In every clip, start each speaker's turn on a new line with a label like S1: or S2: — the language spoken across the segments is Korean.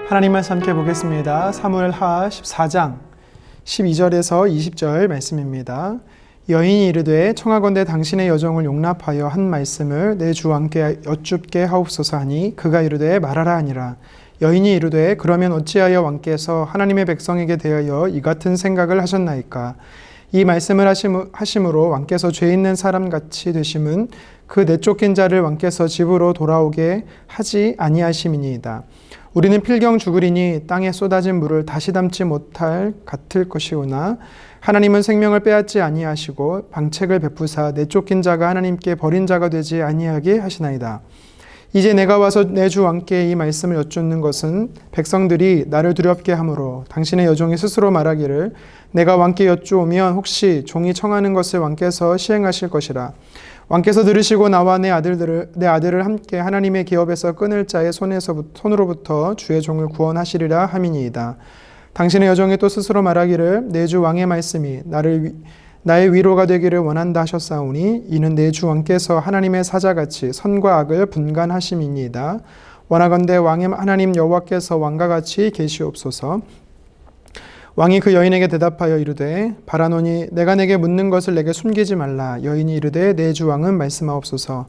S1: 하나님 말씀 함께 보겠습니다. 사무엘하 14장 12절에서 20절 말씀입니다. 여인이 이르되 청하건대 당신의 여종을 용납하여 한 말씀을 내 주 왕께 여쭙게 하옵소서 하니 그가 이르되 말하라 하니라. 여인이 이르되 그러면 어찌하여 왕께서 하나님의 백성에게 대하여 이 같은 생각을 하셨나이까? 이 말씀을 하심으로 왕께서 죄 있는 사람같이 되심은 그 내쫓긴 자를 왕께서 집으로 돌아오게 하지 아니하심이니이다. 우리는 필경 죽으리니 땅에 쏟아진 물을 다시 담지 못할 같을 것이오나 하나님은 생명을 빼앗지 아니하시고 방책을 베푸사 내쫓긴 자가 하나님께 버린 자가 되지 아니하게 하시나이다. 이제 내가 와서 내 주 왕께 이 말씀을 여쭙는 것은 백성들이 나를 두렵게 하므로 당신의 여종이 스스로 말하기를 내가 왕께 여쭈오면 혹시 종이 청하는 것을 왕께서 시행하실 것이라. 왕께서 들으시고 나와 내 아들을 함께 하나님의 기업에서 끊을 자의 손으로부터 주의 종을 구원하시리라 함이니이다. 당신의 여종이 또 스스로 말하기를 내 주 왕의 말씀이 나의 위로가 되기를 원한다 하셨사오니 이는 내 주 왕께서 하나님의 사자같이 선과 악을 분간하심이니이다. 원하건대 왕의 하나님 여호와께서 왕과 같이 계시옵소서. 왕이 그 여인에게 대답하여 이르되 바라노니 내가 내게 묻는 것을 내게 숨기지 말라. 여인이 이르되 내 주 왕은 말씀하옵소서.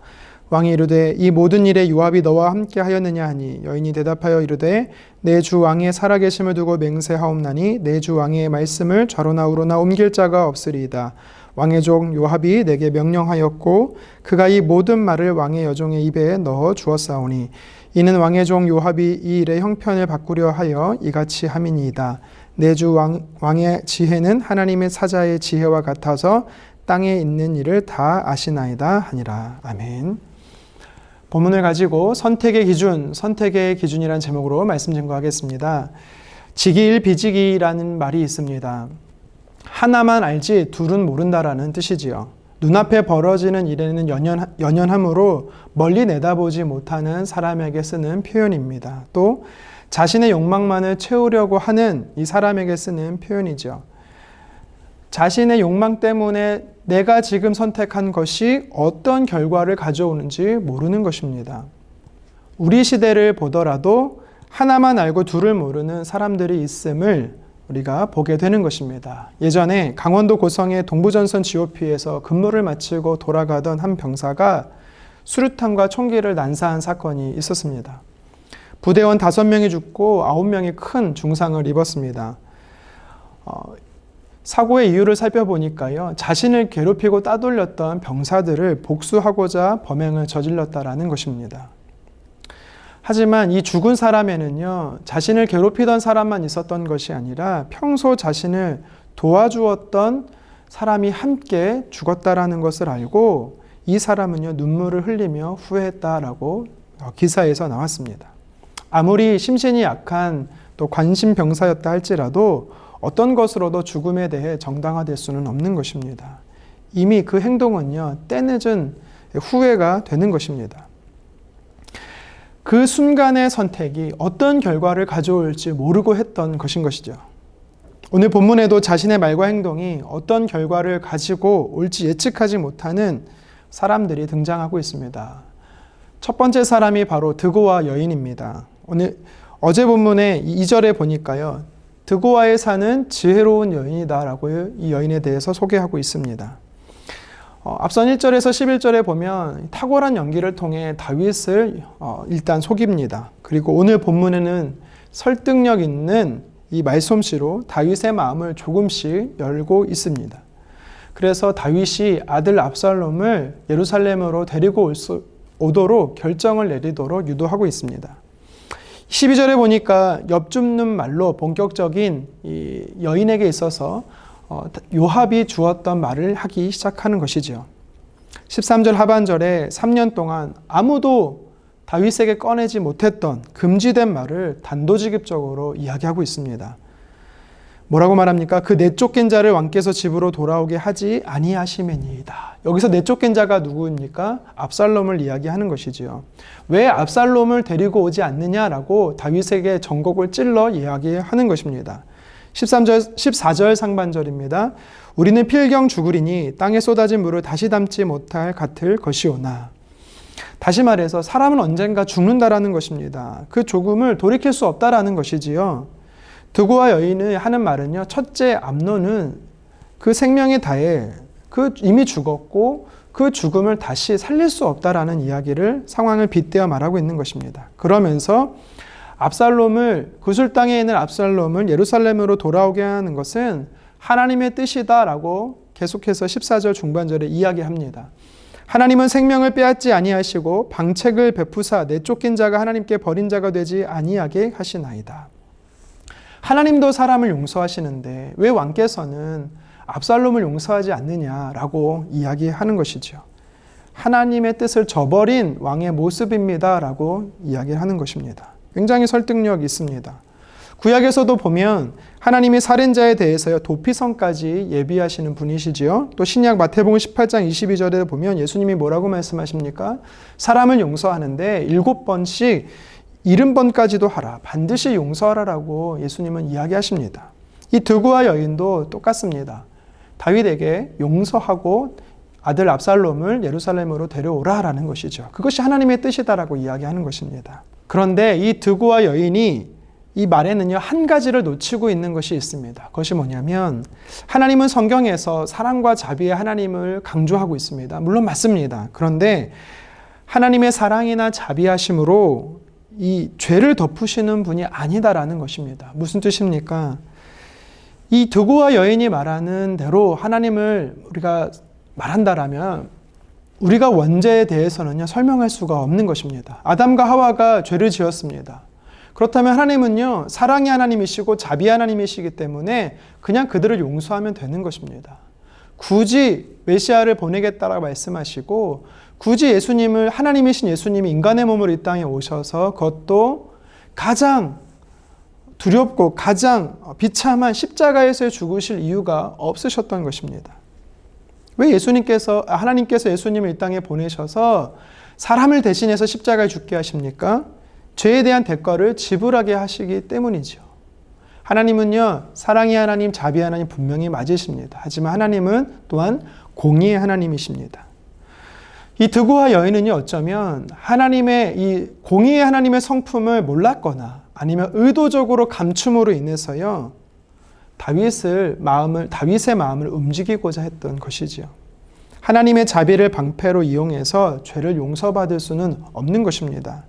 S1: 왕이 이르되 이 모든 일에 요압이 너와 함께 하였느냐 하니 여인이 대답하여 이르되 내 주 왕의 살아계심을 두고 맹세하옵나니 내 주 왕의 말씀을 좌로나 우로나 옮길 자가 없으리이다. 왕의 종 요압이 내게 명령하였고 그가 이 모든 말을 왕의 여종의 입에 넣어 주었사오니 이는 왕의 종 요압이 이 일의 형편을 바꾸려 하여 이같이 함이니이다. 내 주 왕의 지혜는 하나님의 사자의 지혜와 같아서 땅에 있는 일을 다 아시나이다 하니라. 아멘. 본문을 가지고 선택의 기준이라는 제목으로 말씀 증거하겠습니다. 직이일비직이라는 말이 있습니다. 하나만 알지 둘은 모른다라는 뜻이지요. 눈앞에 벌어지는 일에는 연연함으로 멀리 내다보지 못하는 사람에게 쓰는 표현입니다. 또 자신의 욕망만을 채우려고 하는 이 사람에게 쓰는 표현이죠. 자신의 욕망 때문에 내가 지금 선택한 것이 어떤 결과를 가져오는지 모르는 것입니다. 우리 시대를 보더라도 하나만 알고 둘을 모르는 사람들이 있음을 우리가 보게 되는 것입니다. 예전에 강원도 고성의 동부전선 GOP에서 근무를 마치고 돌아가던 한 병사가 수류탄과 총기를 난사한 사건이 있었습니다. 부대원 5명이 죽고 9명이 큰 중상을 입었습니다. 사고의 이유를 살펴보니까요, 자신을 괴롭히고 따돌렸던 병사들을 복수하고자 범행을 저질렀다라는 것입니다. 하지만 이 죽은 사람에는요, 자신을 괴롭히던 사람만 있었던 것이 아니라 평소 자신을 도와주었던 사람이 함께 죽었다라는 것을 알고 이 사람은요, 눈물을 흘리며 후회했다라고 기사에서 나왔습니다. 아무리 심신이 약한 또 관심병사였다 할지라도 어떤 것으로도 죽음에 대해 정당화될 수는 없는 것입니다. 이미 그 행동은요, 때늦은 후회가 되는 것입니다. 그 순간의 선택이 어떤 결과를 가져올지 모르고 했던 것인 것이죠. 오늘 본문에도 자신의 말과 행동이 어떤 결과를 가지고 올지 예측하지 못하는 사람들이 등장하고 있습니다. 첫 번째 사람이 바로 드고와 여인입니다. 어제 본문의 2절에 보니까요, 드고아에 사는 지혜로운 여인이다라고 이 여인에 대해서 소개하고 있습니다. 앞선 1절에서 11절에 보면 탁월한 연기를 통해 다윗을 일단 속입니다. 그리고 오늘 본문에는 설득력 있는 이 말솜씨로 다윗의 마음을 조금씩 열고 있습니다. 그래서 다윗이 아들 압살롬을 예루살렘으로 데리고 오도록 결정을 내리도록 유도하고 있습니다. 12절에 보니까 엽줍는 말로 본격적인 이 여인에게 있어서 요압이 주었던 말을 하기 시작하는 것이죠. 13절 하반절에 3년 동안 아무도 다윗에게 꺼내지 못했던 금지된 말을 단도직입적으로 이야기하고 있습니다. 뭐라고 말합니까? 그 내쫓긴 자를 왕께서 집으로 돌아오게 하지 아니하시매니이다. 여기서 내쫓긴 자가 누구입니까? 압살롬을 이야기하는 것이지요. 왜 압살롬을 데리고 오지 않느냐라고 다윗에게 전곡을 찔러 이야기하는 것입니다. 14절 상반절입니다. 우리는 필경 죽으리니 땅에 쏟아진 물을 다시 담지 못할 같을 것이오나. 다시 말해서 사람은 언젠가 죽는다라는 것입니다. 그 죽음을 돌이킬 수 없다라는 것이지요. 드고와 여인이 하는 말은요, 첫째 암논은 그 생명의 다해 이미 죽었고 그 죽음을 다시 살릴 수 없다라는 이야기를 상황을 빗대어 말하고 있는 것입니다. 그러면서 구슬 땅에 있는 압살롬을 예루살렘으로 돌아오게 하는 것은 하나님의 뜻이다라고 계속해서 14절 중반절에 이야기합니다. 하나님은 생명을 빼앗지 아니하시고 방책을 베푸사 내쫓긴 자가 하나님께 버린 자가 되지 아니하게 하시나이다. 하나님도 사람을 용서하시는데 왜 왕께서는 압살롬을 용서하지 않느냐라고 이야기하는 것이죠. 하나님의 뜻을 저버린 왕의 모습입니다라고 이야기하는 것입니다. 굉장히 설득력 있습니다. 구약에서도 보면 하나님이 살인자에 대해서요, 도피성까지 예비하시는 분이시지요. 또 신약 마태복음 18장 22절에 보면 예수님이 뭐라고 말씀하십니까? 사람을 용서하는데 7번씩 70번까지도 하라. 반드시 용서하라라고 예수님은 이야기하십니다. 이 드고와 여인도 똑같습니다. 다윗에게 용서하고 아들 압살롬을 예루살렘으로 데려오라라는 것이죠. 그것이 하나님의 뜻이다라고 이야기하는 것입니다. 그런데 이 드고와 여인이 이 말에는요, 한 가지를 놓치고 있는 것이 있습니다. 그것이 뭐냐면 하나님은 성경에서 사랑과 자비의 하나님을 강조하고 있습니다. 물론 맞습니다. 그런데 하나님의 사랑이나 자비하심으로 이 죄를 덮으시는 분이 아니다라는 것입니다. 무슨 뜻입니까? 이 드고와 여인이 말하는 대로 하나님을 우리가 말한다라면 우리가 원죄에 대해서는요, 설명할 수가 없는 것입니다. 아담과 하와가 죄를 지었습니다. 그렇다면 하나님은요, 사랑의 하나님이시고 자비의 하나님이시기 때문에 그냥 그들을 용서하면 되는 것입니다. 굳이 메시아를 보내겠다라고 말씀하시고 굳이 하나님이신 예수님이 인간의 몸으로 이 땅에 오셔서 그것도 가장 두렵고 가장 비참한 십자가에서 죽으실 이유가 없으셨던 것입니다. 왜 하나님께서 예수님을 이 땅에 보내셔서 사람을 대신해서 십자가에 죽게 하십니까? 죄에 대한 대가를 지불하게 하시기 때문이죠. 하나님은요, 사랑의 하나님, 자비의 하나님 분명히 맞으십니다. 하지만 하나님은 또한 공의의 하나님이십니다. 이 드고와 여인은요, 어쩌면 이 공의의 하나님의 성품을 몰랐거나 아니면 의도적으로 감춤으로 인해서요, 다윗의 마음을 움직이고자 했던 것이지요. 하나님의 자비를 방패로 이용해서 죄를 용서받을 수는 없는 것입니다.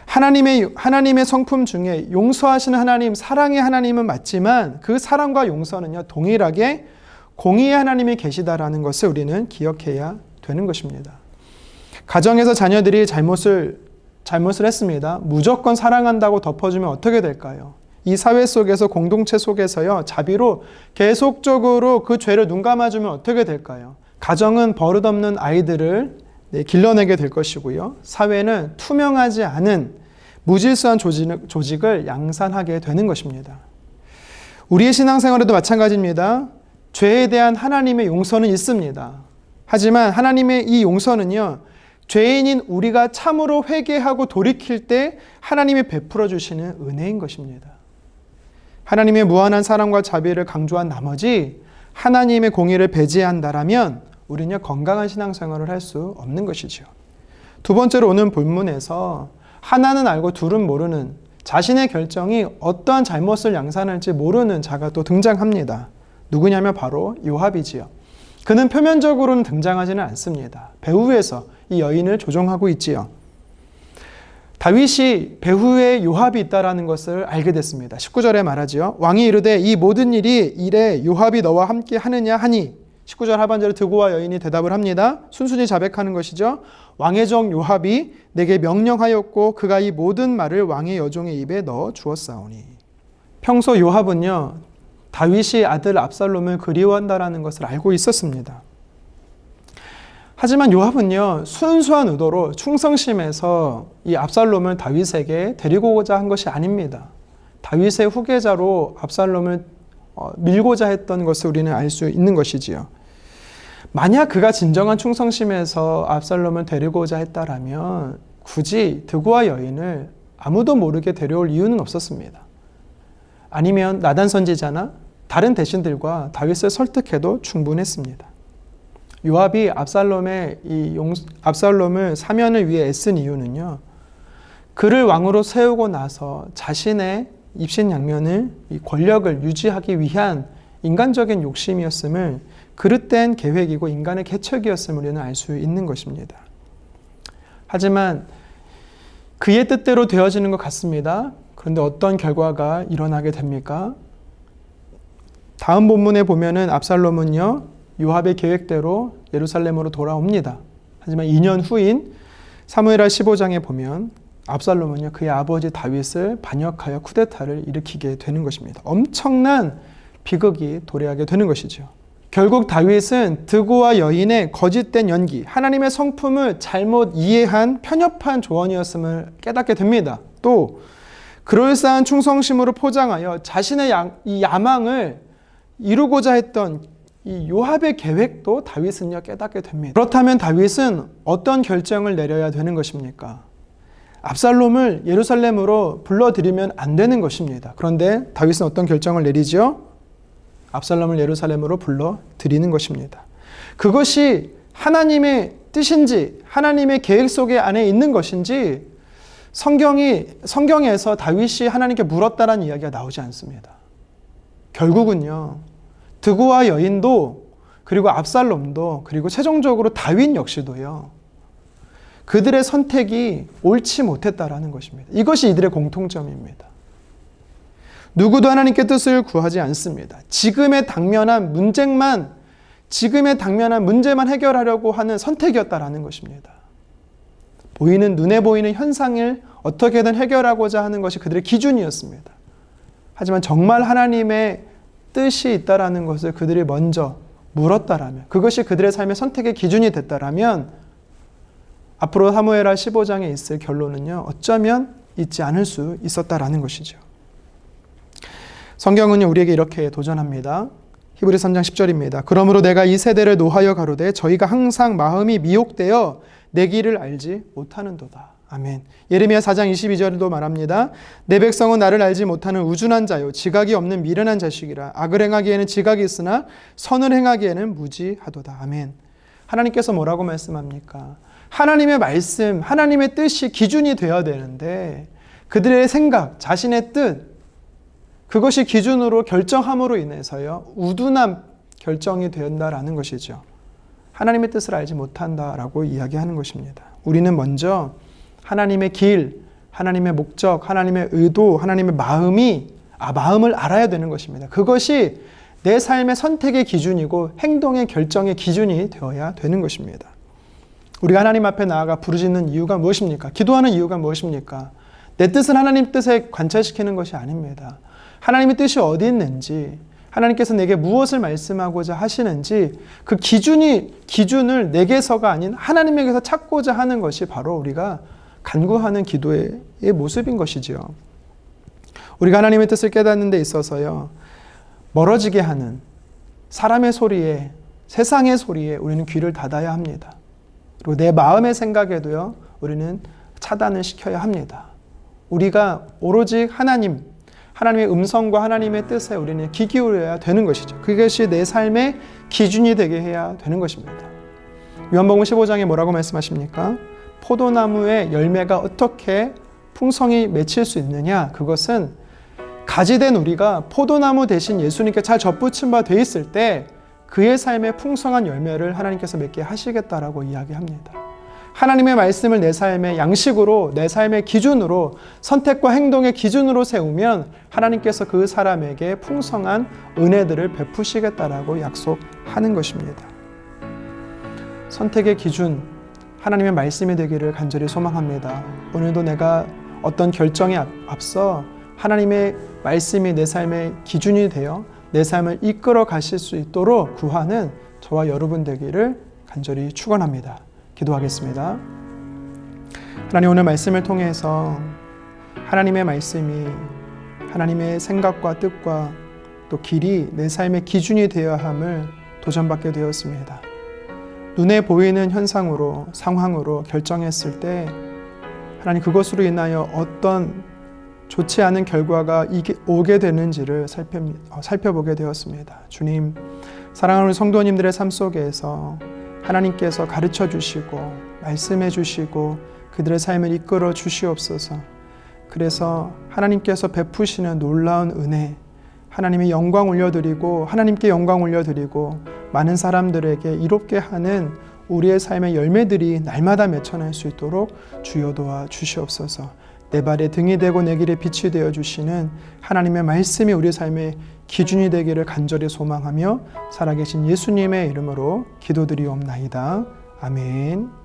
S1: 하나님의 성품 중에 용서하시는 하나님, 사랑의 하나님은 맞지만 그 사랑과 용서는요, 동일하게 공의의 하나님이 계시다라는 것을 우리는 기억해야 되는 것입니다. 가정에서 자녀들이 잘못을 했습니다. 무조건 사랑한다고 덮어주면 어떻게 될까요? 이 사회 속에서, 공동체 속에서요, 자비로 계속적으로 그 죄를 눈감아주면 어떻게 될까요? 가정은 버릇없는 아이들을 길러내게 될 것이고요. 사회는 투명하지 않은 무질서한 조직을 양산하게 되는 것입니다. 우리의 신앙생활에도 마찬가지입니다. 죄에 대한 하나님의 용서는 있습니다. 하지만 하나님의 이 용서는요, 죄인인 우리가 참으로 회개하고 돌이킬 때 하나님이 베풀어 주시는 은혜인 것입니다. 하나님의 무한한 사랑과 자비를 강조한 나머지 하나님의 공의를 배제한다라면 우리는 건강한 신앙생활을 할 수 없는 것이죠. 두 번째로 오늘 본문에서 하나는 알고 둘은 모르는, 자신의 결정이 어떠한 잘못을 양산할지 모르는 자가 또 등장합니다. 누구냐면 바로 요압이지요. 그는 표면적으로는 등장하지는 않습니다. 배후에서 이 여인을 조종하고 있지요. 다윗이 배후에 요압이 있다라는 것을 알게 됐습니다. 19절에 말하지요. 왕이 이르되 이 모든 일에 요압이 너와 함께 하느냐 하니, 19절 하반절에 드고와 여인이 대답을 합니다. 순순히 자백하는 것이죠. 왕의 종 요압이 내게 명령하였고 그가 이 모든 말을 왕의 여종의 입에 넣어 주었사오니. 평소 요압은요, 다윗이 아들 압살롬을 그리워한다라는 것을 알고 있었습니다. 하지만 요압은요, 순수한 의도로 충성심에서 이 압살롬을 다윗에게 데리고 오고자 한 것이 아닙니다. 다윗의 후계자로 압살롬을 밀고자 했던 것을 우리는 알 수 있는 것이지요. 만약 그가 진정한 충성심에서 압살롬을 데리고자 했다라면 굳이 드고와 여인을 아무도 모르게 데려올 이유는 없었습니다. 아니면 나단 선지자나 다른 대신들과 다윗을 설득해도 충분했습니다. 요압이 압살롬을 사면을 위해 애쓴 이유는요, 그를 왕으로 세우고 나서 자신의 입신양면을, 이 권력을 유지하기 위한 인간적인 욕심이었음을, 그릇된 계획이고 인간의 개척이었음을 우리는 알 수 있는 것입니다. 하지만 그의 뜻대로 되어지는 것 같습니다. 그런데 어떤 결과가 일어나게 됩니까? 다음 본문에 보면은 압살롬은요, 요압의 계획대로 예루살렘으로 돌아옵니다. 하지만 2년 후인 사무엘하 15장에 보면 압살롬은요, 그의 아버지 다윗을 반역하여 쿠데타를 일으키게 되는 것입니다. 엄청난 비극이 도래하게 되는 것이죠. 결국 다윗은 드고와 여인의 거짓된 연기, 하나님의 성품을 잘못 이해한 편협한 조언이었음을 깨닫게 됩니다. 또 그럴싸한 충성심으로 포장하여 자신의 이 야망을 이루고자 했던 이 요압의 계획도 다윗은요, 깨닫게 됩니다. 그렇다면 다윗은 어떤 결정을 내려야 되는 것입니까? 압살롬을 예루살렘으로 불러들이면 안 되는 것입니다. 그런데 다윗은 어떤 결정을 내리죠? 압살롬을 예루살렘으로 불러들이는 것입니다. 그것이 하나님의 뜻인지 하나님의 계획 속에 안에 있는 것인지 성경에서 다윗이 하나님께 물었다라는 이야기가 나오지 않습니다. 결국은요, 드고와 여인도, 그리고 압살롬도, 그리고 최종적으로 다윗 역시도요, 그들의 선택이 옳지 못했다라는 것입니다. 이것이 이들의 공통점입니다. 누구도 하나님께 뜻을 구하지 않습니다. 지금의 당면한 문제만 해결하려고 하는 선택이었다라는 것입니다. 눈에 보이는 현상을 어떻게든 해결하고자 하는 것이 그들의 기준이었습니다. 하지만 정말 하나님의 뜻이 있다라는 것을 그들이 먼저 물었다라면, 그것이 그들의 삶의 선택의 기준이 됐다라면, 앞으로 사무엘하 15장에 있을 결론은요, 어쩌면 있지 않을 수 있었다라는 것이죠. 성경은 우리에게 이렇게 도전합니다. 히브리서 3장 10절입니다. 그러므로 내가 이 세대를 노하여 가로되 저희가 항상 마음이 미혹되어 내 길을 알지 못하는도다. 아멘. 예레미야 4장 22절도 말합니다. 내 백성은 나를 알지 못하는 우준한 자요 지각이 없는 미련한 자식이라. 악을 행하기에는 지각이 있으나 선을 행하기에는 무지하도다. 아멘. 하나님께서 뭐라고 말씀합니까? 하나님의 말씀, 하나님의 뜻이 기준이 되어야 되는데 그들의 생각, 자신의 뜻, 그것이 기준으로 결정함으로 인해서요, 우둔한 결정이 된다라는 것이죠. 하나님의 뜻을 알지 못한다라고 이야기하는 것입니다. 우리는 먼저 하나님의 길, 하나님의 목적, 하나님의 의도, 하나님의 마음을 알아야 되는 것입니다. 그것이 내 삶의 선택의 기준이고 행동의 결정의 기준이 되어야 되는 것입니다. 우리가 하나님 앞에 나아가 부르짖는 이유가 무엇입니까? 기도하는 이유가 무엇입니까? 내 뜻은 하나님 뜻에 관찰시키는 것이 아닙니다. 하나님의 뜻이 어디 있는지, 하나님께서 내게 무엇을 말씀하고자 하시는지 그 기준을 내게서가 아닌 하나님에게서 찾고자 하는 것이 바로 우리가 간구하는 기도의 모습인 것이지요. 우리가 하나님의 뜻을 깨닫는 데 있어서요, 멀어지게 하는 사람의 소리에, 세상의 소리에 우리는 귀를 닫아야 합니다. 그리고 내 마음의 생각에도요, 우리는 차단을 시켜야 합니다. 우리가 오로지 하나님의 음성과 하나님의 뜻에 우리는 귀 기울여야 되는 것이죠. 그것이 내 삶의 기준이 되게 해야 되는 것입니다. 요한복음 15장에 뭐라고 말씀하십니까? 포도나무의 열매가 어떻게 풍성히 맺힐 수 있느냐? 그것은 가지된 우리가 포도나무 대신 예수님께 잘 접붙임 바 돼 있을 때 그의 삶의 풍성한 열매를 하나님께서 맺게 하시겠다라고 이야기합니다. 하나님의 말씀을 내 삶의 양식으로, 내 삶의 기준으로, 선택과 행동의 기준으로 세우면 하나님께서 그 사람에게 풍성한 은혜들을 베푸시겠다라고 약속하는 것입니다. 선택의 기준, 하나님의 말씀이 되기를 간절히 소망합니다. 오늘도 내가 어떤 결정에 앞서 하나님의 말씀이 내 삶의 기준이 되어 내 삶을 이끌어 가실 수 있도록 구하는 저와 여러분 되기를 간절히 축원합니다. 기도하겠습니다. 하나님, 오늘 말씀을 통해서 하나님의 말씀이 하나님의 생각과 뜻과 또 길이 내 삶의 기준이 되어야 함을 도전받게 되었습니다. 눈에 보이는 현상으로, 상황으로 결정했을 때 하나님, 그것으로 인하여 어떤 좋지 않은 결과가 오게 되는지를 살펴보게 되었습니다. 주님, 사랑하는 성도님들의 삶 속에서 하나님께서 가르쳐 주시고 말씀해 주시고 그들의 삶을 이끌어 주시옵소서. 그래서 하나님께서 베푸시는 놀라운 은혜, 하나님의 영광 올려드리고 하나님께 영광 올려드리고 많은 사람들에게 이롭게 하는 우리의 삶의 열매들이 날마다 맺혀날 수 있도록 주여 도와 주시옵소서. 내 발의 등이 되고 내 길의 빛이 되어 주시는 하나님의 말씀이 우리 삶의 기준이 되기를 간절히 소망하며 살아계신 예수님의 이름으로 기도드리옵나이다. 아멘.